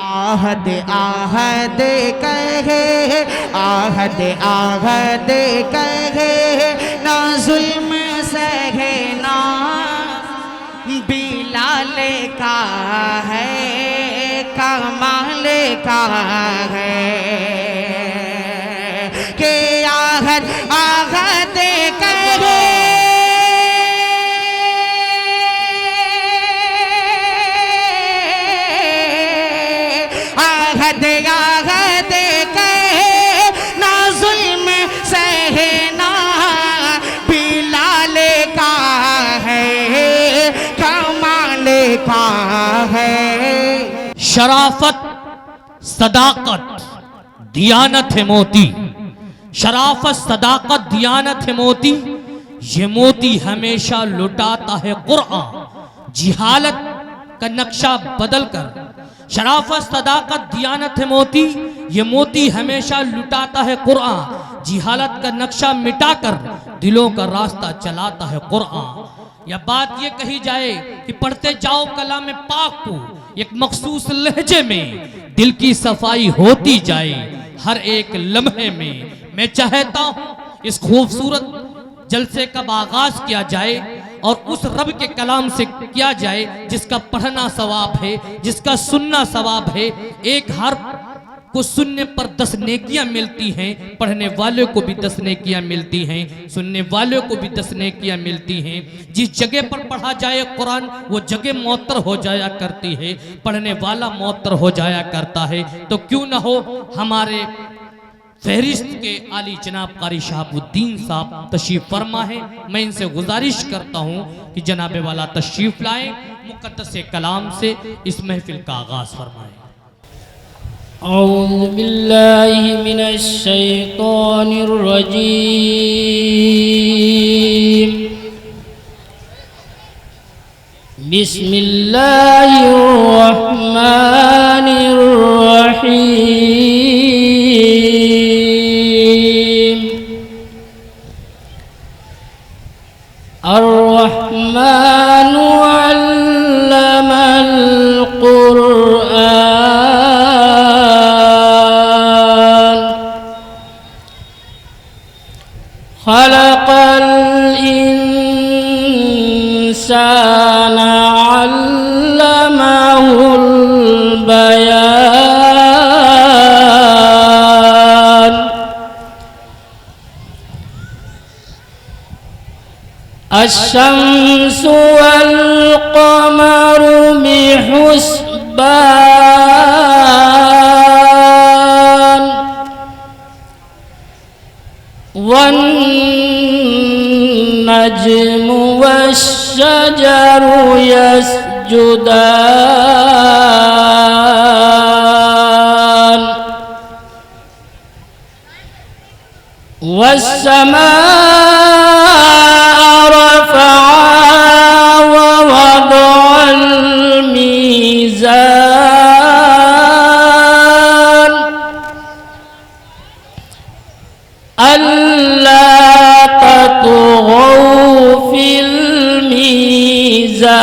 आहद आहद कहे, आहद आहद कहे, ना जुल्म सहे ना बिलाल का है, कमाल का है कि आहद आहद कहे, आहद आहद कहे, ना जुल्म सहे ना बिलाल का है, कमाल का है। शराफत, सदाकत, दियानत है मोती। शराफत, सदाकत, दियानत है मोती। ये मोती हमेशा लुटाता है कुरान जिहालत का नक्शा बदल कर। शराफत, सदाकत, दियानत है मोती। ये मोती हमेशा लुटाता है कुरान जिहालत का नक्शा मिटाकर दिलों का रास्ता चलाता है कुरान। या बात ये कही जाए कि पढ़ते जाओ कलाम पाक को एक मखसूस लहजे में, दिल की सफाई होती जाए हर एक लम्हे में। मैं चाहता हूँ इस खूबसूरत जलसे का आगाज किया जाए और उस रब के कलाम से किया जाए जिसका पढ़ना सवाब है, जिसका सुनना सवाब है। एक हर्फ को सुनने पर 10 नेकियां मिलती हैं, पढ़ने वालों को भी 10 नेकियां मिलती हैं, सुनने वालों को भी 10 नेकियां मिलती हैं। जिस जगह पर पढ़ा जाए कुरान वो जगह मुअत्तर हो जाया करती है, पढ़ने वाला मुअत्तर हो जाया करता है। तो क्यों ना हो हमारे फहरिस्त के आली जनाब कारी शहाबुद्दीन साहब तशरीफ फरमा है। मैं इनसे गुजारिश करता हूँ कि जनाबे वाला तशरीफ लाएं, मुक़द्दस कलाम से इस महफिल का आगाज फरमाएं। औज़ु बिल्लाहि मिनश शैतानिर रजीम। बिस्मिल्लाहिर रहमानिर रहीम। अर्रहमानु अल्लमल कुरआन, खलक़ल इंसाना अल्लमहुल बयान। अश्शम्सु वल क़मरु बिहुस्बान, वन्नज्मु वश्शजरु यस्जुदान, वस्समाअ रफ़अहा ववदअल मीज़ान, अल्ला तत्गौ फिल मीज़ान,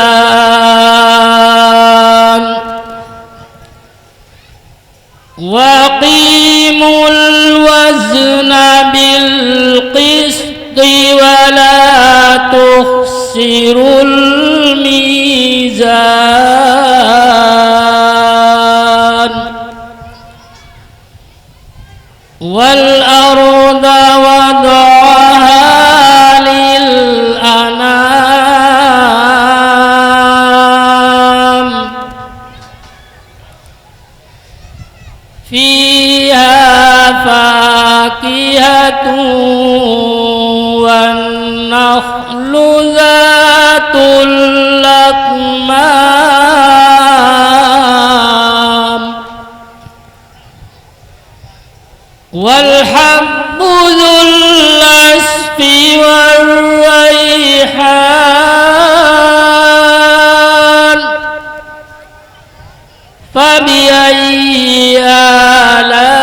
वक़ीमुल वज़न बिल क़िस्ति वला तुख़्सिरुल मीज़ान, वल अर्द वदअहा लिल अनाम, फ़ीहा फ़ाकिहतुन वन्नख़्लु ज़ातुल अक्माम, वल्हब्बु ज़ुल अस्फ़ि वर्रैहान, फ़बिअय्यि आलाइ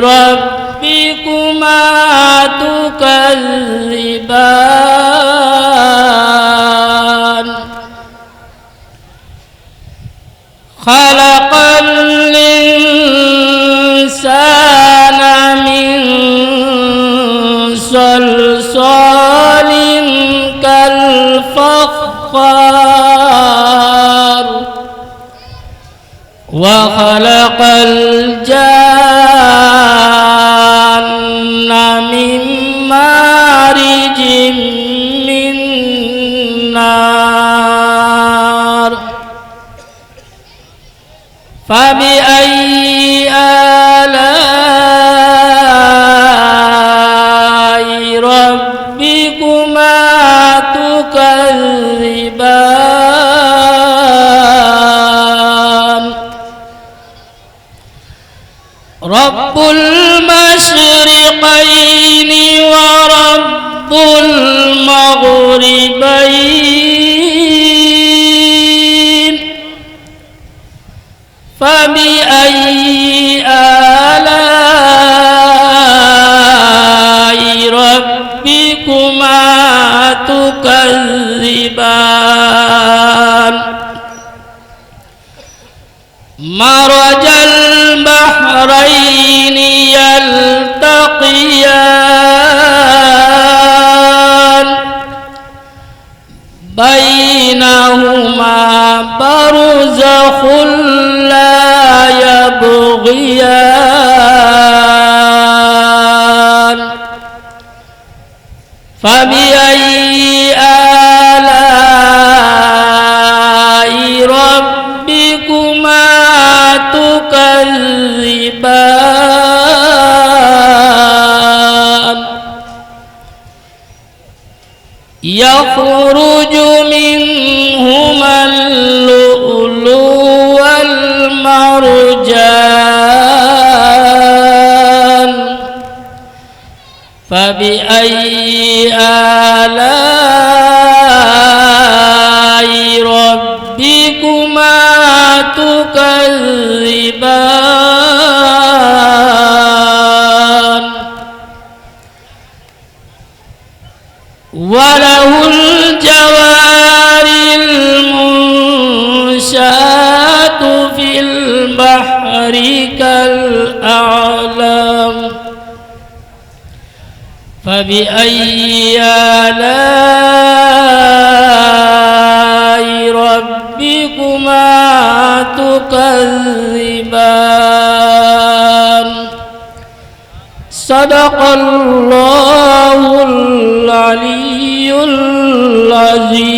रब्बिकुमा तुकज़्ज़िबान। خلق الإنسان من صلصال كالفخار وخلق الجان من مارج من نار فبأي آلاء ربكما تكذبان رب المشرقين ورب المغربين فبأي آلاء ربكما تكذبان مرج البحرين يلتقيان بينهما برزخ لا يبغيان فبأي آلاء ربكما تكذبان يخرج منهما اللؤلؤ والمرجان فبأي آلاء ربكما تكذبان وله الجوار المنشآت في البحر كالأعلام فبأي آلاء ربكما تكذبان صدق الله العلي العظيم